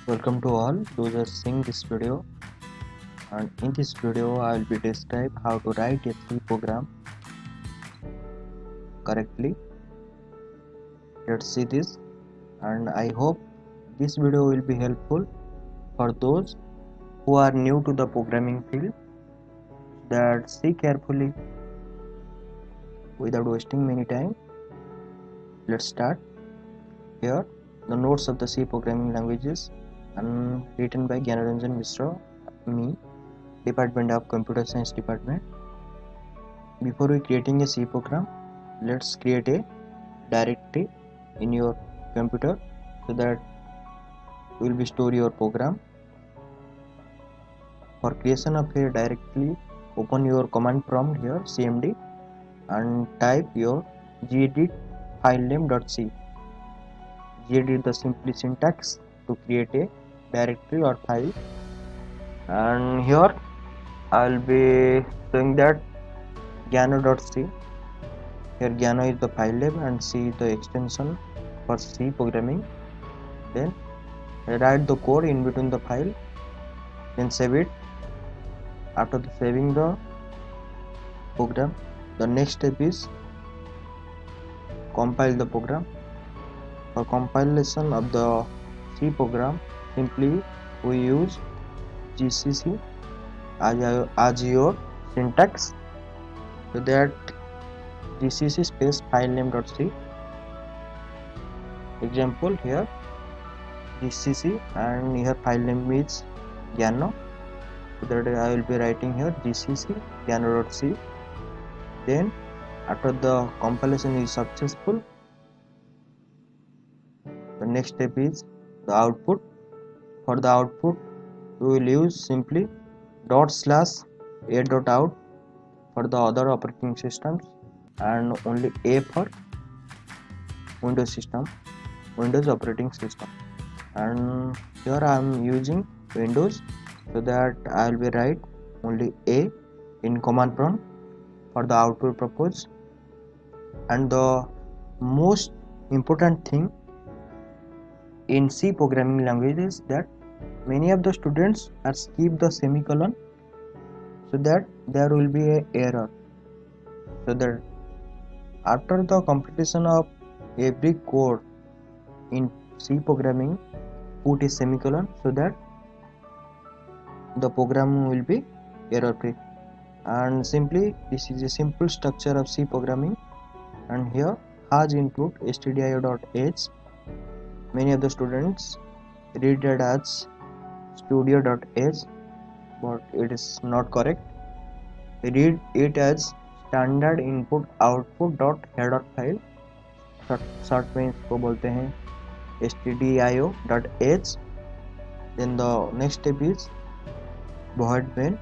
Welcome to all those are seeing this video, and in this video I will be describe how to write a C program correctly. Let's see this, and I hope this video will be helpful for those who are new to the programming field, that see carefully without wasting many time. Let's start. Here the notes of the C programming languages and written by Gyanaranjan Mishra, me, Department of Computer Science Department. Before we creating a C program, let's create a directory in your computer so that you will be store your program. For creation of a directory, open your command prompt here, cmd, and type your gedit filename.c. Gedit the simply syntax to create a directory or file, and here I will be showing that Gyano.c. Here Gyano is the file name and C is the extension for C programming. Then write the code in between the file, then save it. After saving the program, the next step is compile the program. For compilation of the C program, simply we use GCC as your syntax, so that GCC space filename.c. Example here GCC and here file name is Gyano, so that I will be writing here GCC Gyano.c. Then after the compilation is successful, the next step is the output. For the output, we will use simply ./a.out for the other operating systems and only A for Windows operating system. And here I am using Windows, so that I will be write only A in command prompt for the output purpose. And the most important thing in C programming language is that many of the students are skip the semicolon, so that there will be a error. So that after the completion of every code in C programming, put a semicolon so that the program will be error free. And simply this is a simple structure of C programming. And here has include stdio.h. Many of the students read it as studio.h, but it is not correct. Read it as standard input output dot header file, short में इसको बोलते हैं stdio.h. then the next step is void main,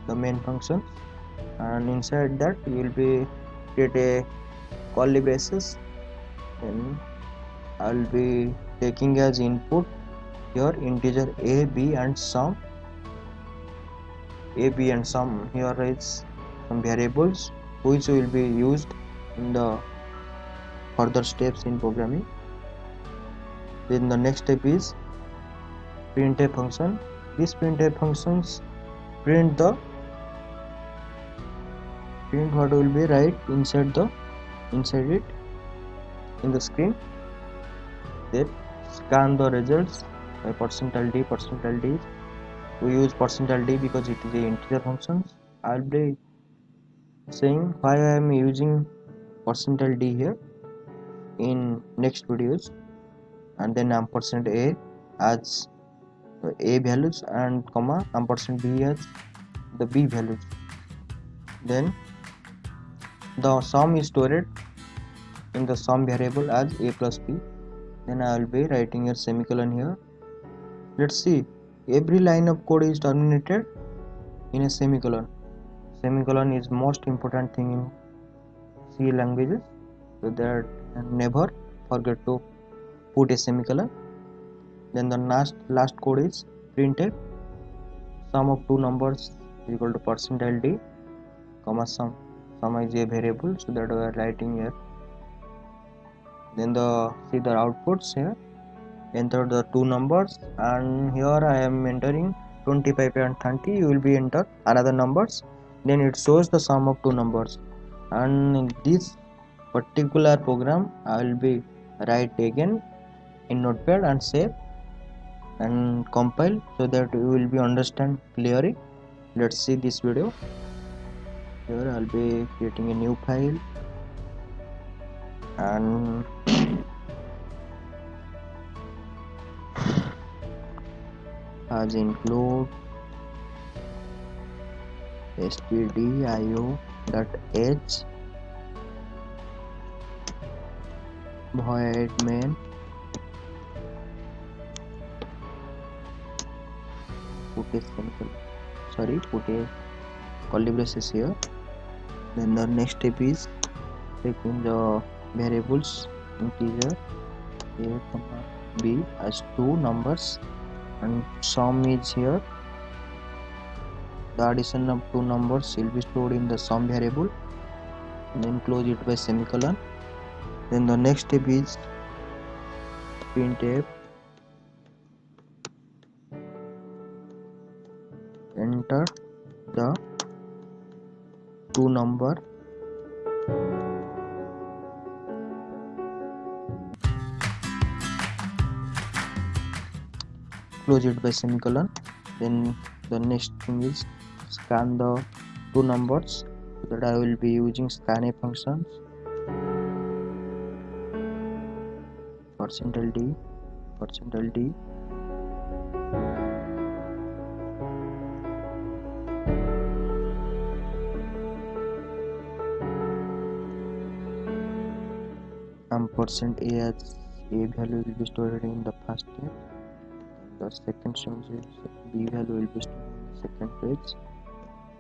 the main function, and inside that you will be create a curly braces. Then I'll be taking as input here integer a, b and sum. A, b and sum here is some variables which will be used in the further steps in programming. Then the next step is printf function. These printf functions print what will be right inside it in the screen. Then scan the results by %d. We use %d because it is a integer functions. I'll be saying why I am using %d here in next videos. And then %a as the a values and comma %b as the b values. Then the sum is stored in the sum variable as a plus b. Then I will be writing a semicolon here. Let's see, every line of code is terminated in a semicolon. Semicolon is most important thing in C languages, so that never forget to put a semicolon. Then the last code is printf sum of two numbers is equal to %d comma sum is a variable, so that we are writing here. Then see the outputs here. enter the two numbers, and here I am entering 25 and 30. You will be enter another numbers, then it shows the sum of two numbers. And in this particular program I will be write again in notepad and save and compile, so that you will be understand clearly. Let's see this video. Here I'll be creating a new file, and as include stdio.h void main, put a simple, put a curly braces here. Then the next step is taking the variables integer a comma b as two numbers, and sum is here. The addition of two numbers will be stored in the sum variable, and then close it by semicolon. Then the next step is printf enter the two number, close it by semicolon. Then the next thing is scan the two numbers, so that I will be using scanf functions. %d %d and %a as a value will be stored in the first step. The second string is b value will be stored in the second page,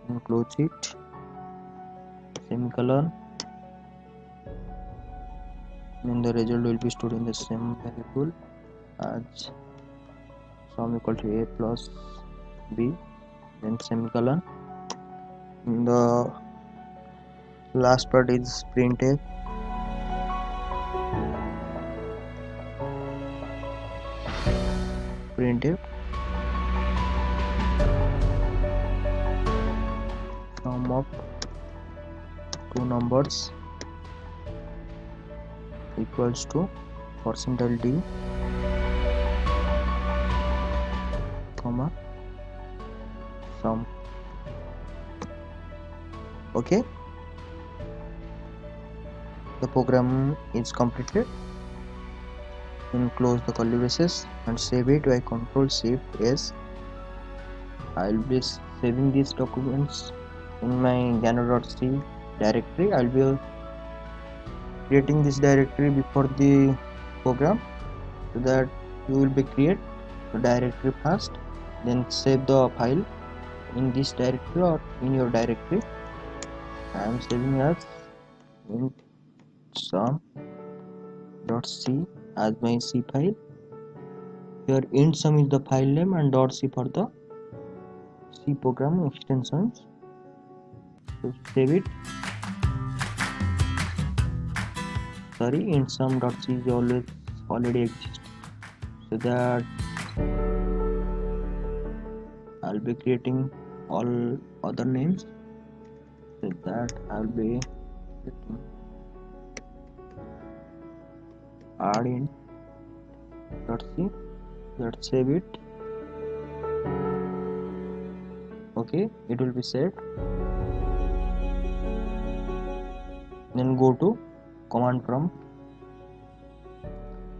and close it semicolon. Then the result will be stored in the same variable as sum equal to a plus b, then semicolon. And the last part is printf sum of two numbers equals to %d comma sum. Okay, the program is completed. Then close the curly braces and save it by Ctrl Shift S. I will be saving these documents in my gano.c directory. I will be creating this directory before the program, so that you will be create the directory first, then save the file in this directory or in your directory. I am saving as int sum.c as my C file. Here int sum is the file name and .c for the C program extensions. So save it. Int sum.c is already exist, so that I'll be creating all other names, so that I'll be add in.c. Let's save it. Okay, it will be saved. Then go to command prompt,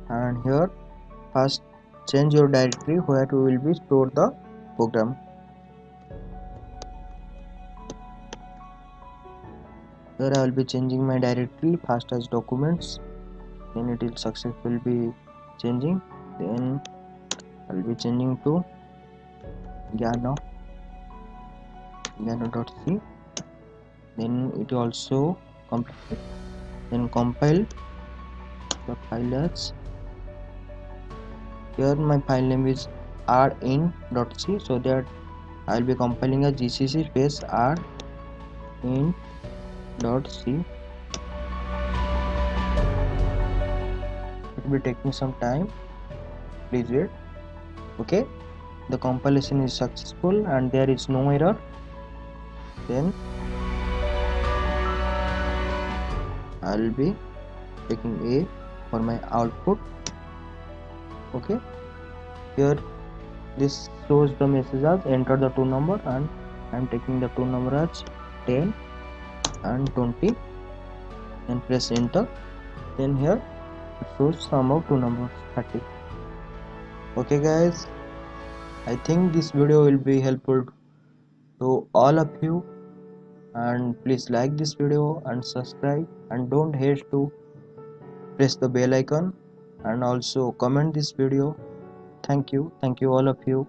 and here first change your directory where you will be store the program. Here I will be changing my directory first as documents, then it will successfully be changing. Then I will be changing to gano.c. then it also completed. Then compile the file as, here my file name is rin.c, so that I will be compiling a gcc space rin.c. It will be taking some time. please wait. Okay, the compilation is successful and there is no error. Then I'll be taking A for my output. Okay, here this shows the message as enter the two number, and I'm taking the two number as 10 and 20, and press enter. Then here it shows sum of two numbers 30. Okay guys, I think this video will be helpful to all of you, and please like this video and subscribe, and don't hesitate to press the bell icon and also comment this video. Thank you all of you.